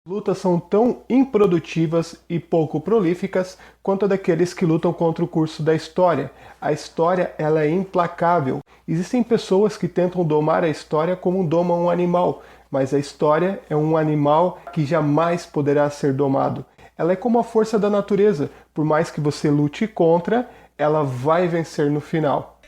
Lutas são tão improdutivas e pouco prolíficas quanto a daqueles que lutam contra o curso da história. A história, ela é implacável. Existem pessoas que tentam domar a história como domam um animal, mas a história é um animal que jamais poderá ser domado. Ela é como a força da natureza. Por mais que você lute contra, ela vai vencer no final.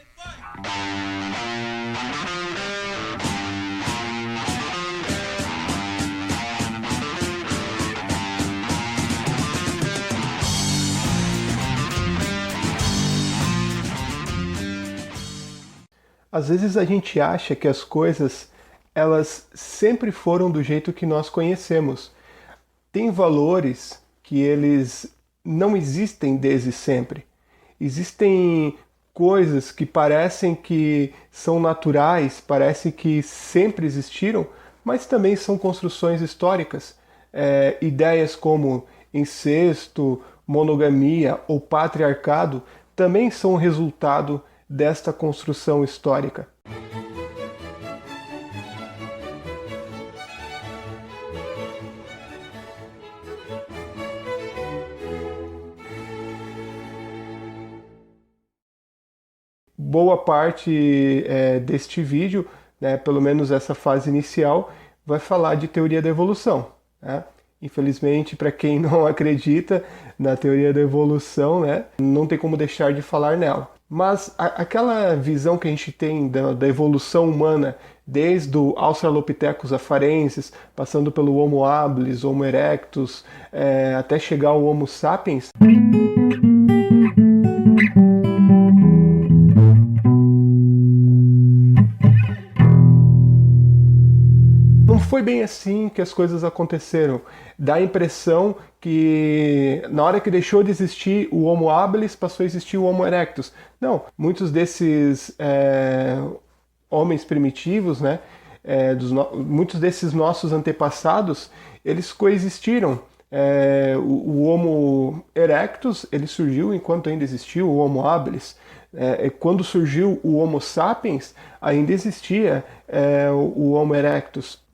Às vezes a gente acha que as coisas elas sempre foram do jeito que nós conhecemos. Tem valores que eles não existem desde sempre. Existem coisas que parecem que são naturais, parece que sempre existiram, mas também são construções históricas. Ideias como incesto, monogamia ou patriarcado também são resultado desta construção histórica. Boa parte deste vídeo, né, pelo menos essa fase inicial, vai falar de teoria da evolução, né? Infelizmente, para quem não acredita na teoria da evolução, né, não tem como deixar de falar nela. Mas aquela visão que a gente tem da evolução humana, desde o Australopithecus afarensis, passando pelo Homo habilis, Homo erectus, até chegar ao Homo sapiens, não foi bem assim que as coisas aconteceram. Dá a impressão que na hora que deixou de existir o Homo habilis, passou a existir o Homo erectus. Não, muitos desses homens primitivos, né, muitos desses nossos antepassados, eles coexistiram. O Homo erectus, ele surgiu enquanto ainda existiu o Homo habilis. Quando surgiu o Homo sapiens, ainda existia o Homo erectus.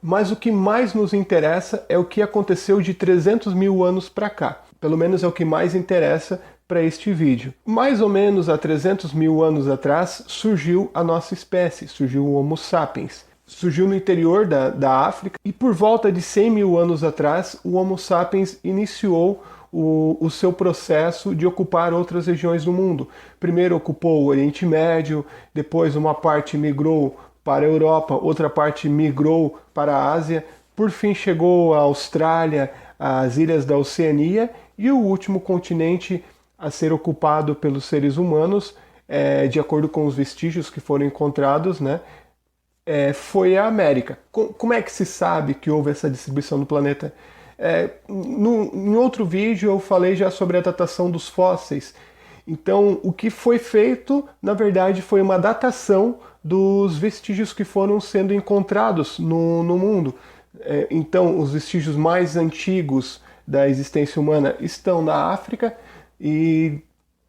Mas o que mais nos interessa é o que aconteceu de 300 mil anos para cá. Pelo menos é o que mais interessa para este vídeo. Mais ou menos há 300 mil anos atrás surgiu a nossa espécie, surgiu o Homo sapiens. Surgiu no interior da África e por volta de 100 mil anos atrás o Homo sapiens iniciou o seu processo de ocupar outras regiões do mundo. Primeiro ocupou o Oriente Médio, depois uma parte migrou para a Europa, outra parte migrou para a Ásia, por fim chegou à Austrália, às ilhas da Oceania, e o último continente a ser ocupado pelos seres humanos, de acordo com os vestígios que foram encontrados, né, foi a América. Como é que se sabe que houve essa distribuição no planeta? Em outro vídeo eu falei já sobre a datação dos fósseis. Então, o que foi feito, na verdade, foi uma datação dos vestígios que foram sendo encontrados no mundo. Então, os vestígios mais antigos da existência humana estão na África e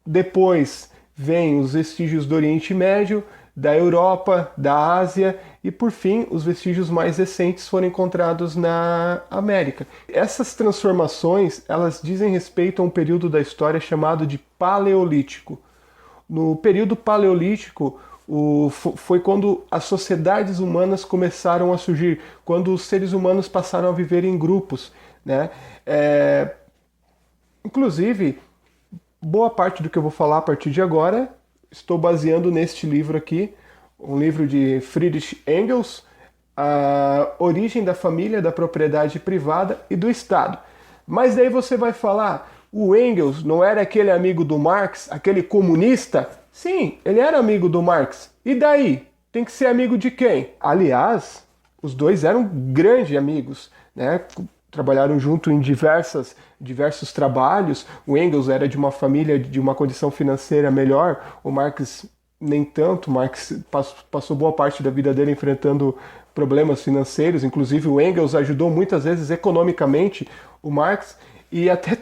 depois vêm os vestígios do Oriente Médio, da Europa, da Ásia e, por fim, os vestígios mais recentes foram encontrados na América. Essas transformações, elas dizem respeito a um período da história chamado de Paleolítico. No período Paleolítico, foi quando as sociedades humanas começaram a surgir, quando os seres humanos passaram a viver em grupos, né? Inclusive, boa parte do que eu vou falar a partir de agora estou baseando neste livro aqui, um livro de Friedrich Engels, A Origem da Família, da Propriedade Privada e do Estado. Mas daí você vai falar, o Engels não era aquele amigo do Marx, aquele comunista? Sim, ele era amigo do Marx. E daí? Tem que ser amigo de quem? Aliás, os dois eram grandes amigos, né? Trabalharam junto em diversos trabalhos. O Engels era de uma família de uma condição financeira melhor, o Marx nem tanto. O Marx passou boa parte da vida dele enfrentando problemas financeiros, inclusive o Engels ajudou muitas vezes economicamente o Marx, e até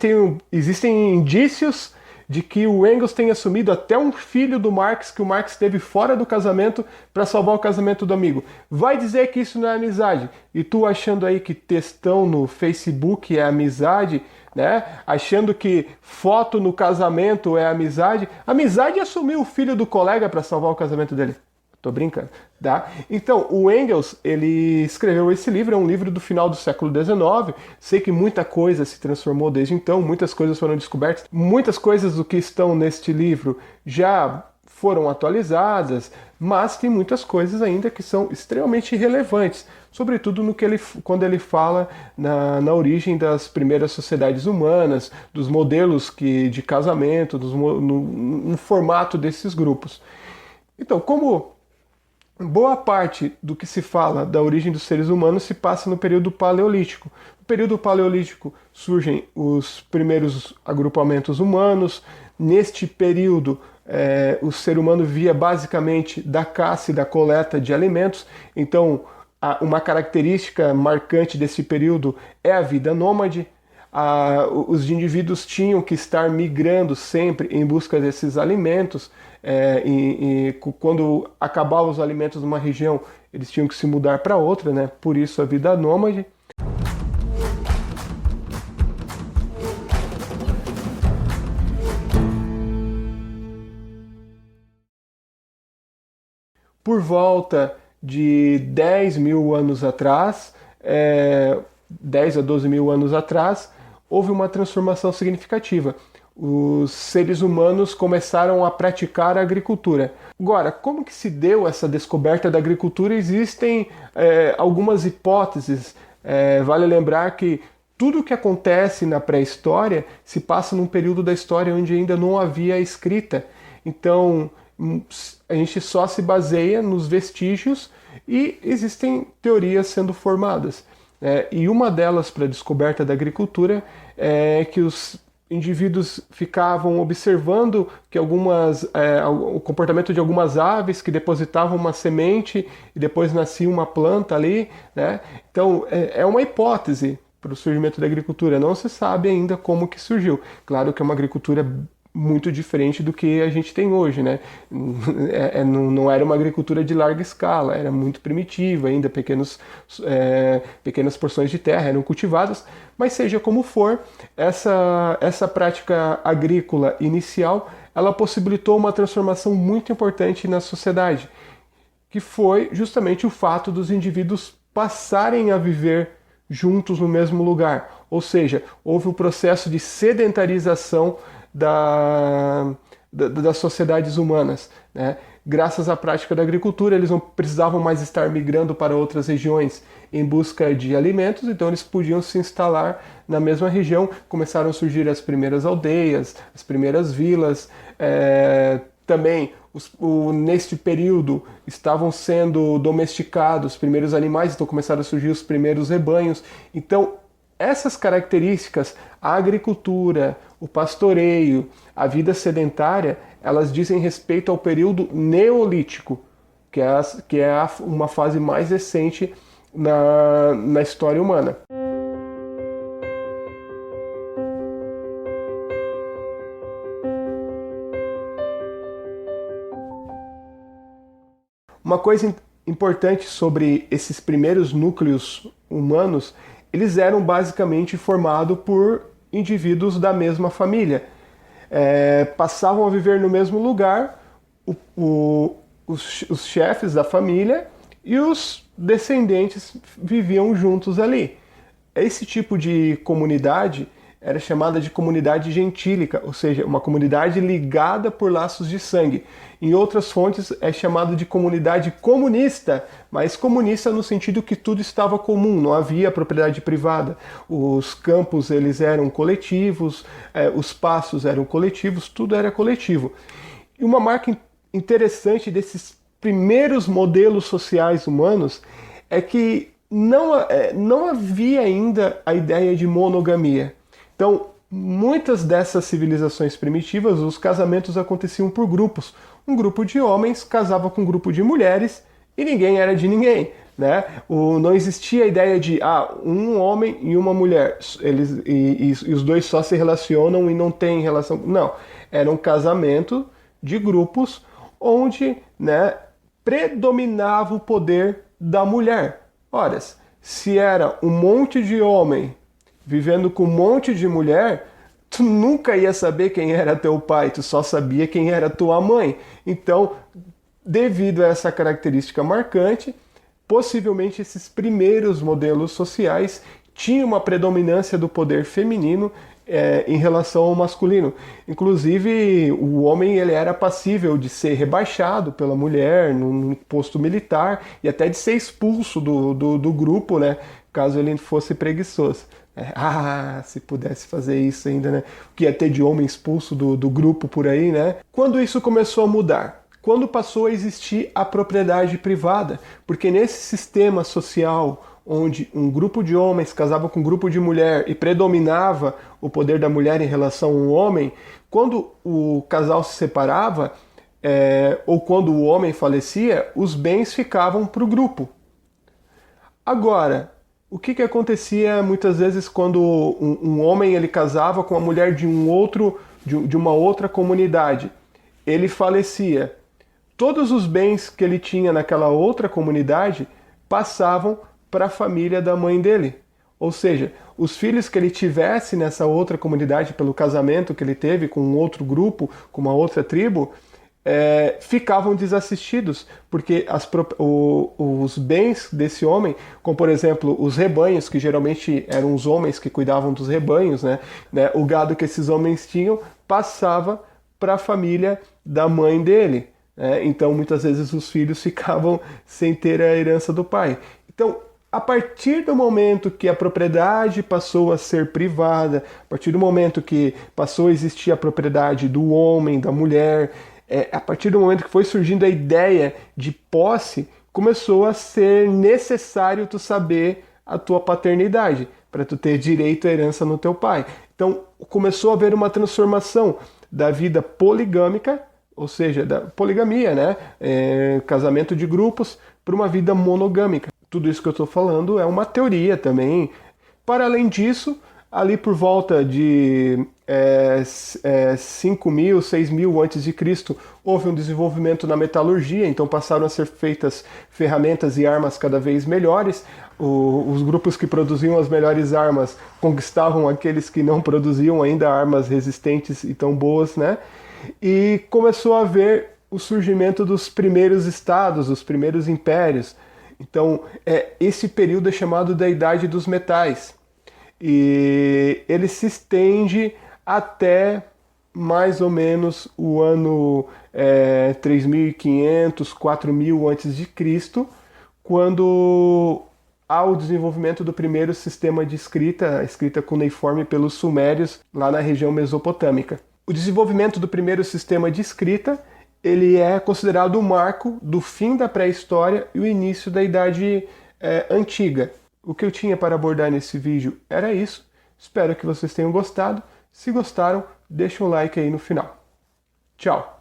existem indícios de que o Engels tenha assumido até um filho do Marx, que o Marx teve fora do casamento para salvar o casamento do amigo. Vai dizer que isso não é amizade? E tu achando aí que textão no Facebook é amizade, né? Achando que foto no casamento é amizade? Amizade é assumir o filho do colega para salvar o casamento dele. Tô brincando, tá? Então, o Engels, ele escreveu esse livro, é um livro do final do século XIX. Sei que muita coisa se transformou desde então, muitas coisas foram descobertas, muitas coisas do que estão neste livro já foram atualizadas, mas tem muitas coisas ainda que são extremamente relevantes, sobretudo no que quando ele fala na origem das primeiras sociedades humanas, dos modelos de casamento, no formato desses grupos. Então, como boa parte do que se fala da origem dos seres humanos se passa no período paleolítico. No período paleolítico surgem os primeiros agrupamentos humanos. Neste período, o ser humano vivia basicamente da caça e da coleta de alimentos. Então, uma característica marcante desse período é a vida nômade. Os indivíduos tinham que estar migrando sempre em busca desses alimentos. Quando acabavam os alimentos numa região, eles tinham que se mudar para outra, né? Por isso a vida nômade. Por volta de 10 mil anos atrás, 10 a 12 mil anos atrás, houve uma transformação significativa. Os seres humanos começaram a praticar a agricultura. Agora, como que se deu essa descoberta da agricultura? Existem algumas hipóteses. Vale lembrar que tudo o que acontece na pré-história se passa num período da história onde ainda não havia escrita. Então, a gente só se baseia nos vestígios e existem teorias sendo formadas. E uma delas para a descoberta da agricultura é que os indivíduos ficavam observando que o comportamento de algumas aves que depositavam uma semente e depois nascia uma planta ali, né? Então é uma hipótese para o surgimento da agricultura. Não se sabe ainda como que surgiu. Claro que é uma agricultura muito diferente do que a gente tem hoje, né? Não era uma agricultura de larga escala, era muito primitiva, ainda pequenas porções de terra eram cultivadas, mas seja como for, essa prática agrícola inicial, ela possibilitou uma transformação muito importante na sociedade, que foi justamente o fato dos indivíduos passarem a viver juntos no mesmo lugar, ou seja, houve um processo de sedentarização das sociedades humanas, né? Graças à prática da agricultura, eles não precisavam mais estar migrando para outras regiões em busca de alimentos, então eles podiam se instalar na mesma região. Começaram a surgir as primeiras aldeias, as primeiras vilas. Também, neste período, estavam sendo domesticados os primeiros animais, então começaram a surgir os primeiros rebanhos. Então, essas características, a agricultura, o pastoreio, a vida sedentária, elas dizem respeito ao período neolítico, que é uma fase mais recente na história humana. Uma coisa importante sobre esses primeiros núcleos humanos, eles eram basicamente formados por indivíduos da mesma família. Passavam a viver no mesmo lugar os chefes da família e os descendentes viviam juntos ali. Esse tipo de comunidade era chamada de comunidade gentílica, ou seja, uma comunidade ligada por laços de sangue. Em outras fontes é chamado de comunidade comunista, mas comunista no sentido que tudo estava comum, não havia propriedade privada. Os campos eles eram coletivos, os pastos eram coletivos, tudo era coletivo. E uma marca interessante primeiros modelos sociais humanos é que não havia ainda a ideia de monogamia. Então, muitas dessas civilizações primitivas, os casamentos aconteciam por grupos. Um grupo de homens casava com um grupo de mulheres e ninguém era de ninguém. né? Não existia a ideia de um homem e uma mulher, e os dois só se relacionam e não tem relação. Não, era um casamento de grupos onde, né, predominava o poder da mulher. Ora, se era um monte de homem vivendo com um monte de mulher, tu nunca ia saber quem era teu pai, tu só sabia quem era tua mãe. Então, devido a essa característica marcante, possivelmente esses primeiros modelos sociais tinham uma predominância do poder feminino em relação ao masculino. Inclusive, o homem ele era passível de ser rebaixado pela mulher no posto militar e até de ser expulso do grupo, né, caso ele fosse preguiçoso. Se pudesse fazer isso ainda, né? O que ia ter de homem expulso do grupo por aí, né? Quando isso começou a mudar? Quando passou a existir a propriedade privada, porque nesse sistema social onde um grupo de homens casava com um grupo de mulher e predominava o poder da mulher em relação ao homem, quando o casal se separava, ou quando o homem falecia, os bens ficavam para o grupo. Agora, o que acontecia muitas vezes quando um homem ele casava com a mulher de de uma outra comunidade? Ele falecia. Todos os bens que ele tinha naquela outra comunidade passavam para a família da mãe dele. Ou seja, os filhos que ele tivesse nessa outra comunidade pelo casamento que ele teve com um outro grupo, com uma outra tribo, ficavam desassistidos, porque os bens desse homem, como por exemplo os rebanhos, que geralmente eram os homens que cuidavam dos rebanhos, né, o gado que esses homens tinham passava para a família da mãe dele. Então muitas vezes os filhos ficavam sem ter a herança do pai. Então, a partir do momento que a propriedade passou a ser privada, a partir do momento que passou a existir a propriedade do homem, da mulher, a partir do momento que foi surgindo a ideia de posse, começou a ser necessário tu saber a tua paternidade, para tu ter direito à herança no teu pai. Então começou a haver uma transformação da vida poligâmica, ou seja, da poligamia, né? Casamento de grupos, para uma vida monogâmica. Tudo isso que eu estou falando é uma teoria também. Para além disso, ali por volta de 5.000, 6.000 a.C., houve um desenvolvimento na metalurgia, então passaram a ser feitas ferramentas e armas cada vez melhores. Os grupos que produziam as melhores armas conquistavam aqueles que não produziam ainda armas resistentes e tão boas, né? E começou a haver o surgimento dos primeiros estados, os primeiros impérios. Então, esse período é chamado da Idade dos Metais. E ele se estende até mais ou menos o ano 3.500, 4.000 a.C., quando há o desenvolvimento do primeiro sistema de escrita, a escrita cuneiforme pelos sumérios, lá na região mesopotâmica. O desenvolvimento do primeiro sistema de escrita, ele é considerado o marco do fim da pré-história e o início da Idade Antiga. O que eu tinha para abordar nesse vídeo era isso. Espero que vocês tenham gostado. Se gostaram, deixa um like aí no final. Tchau!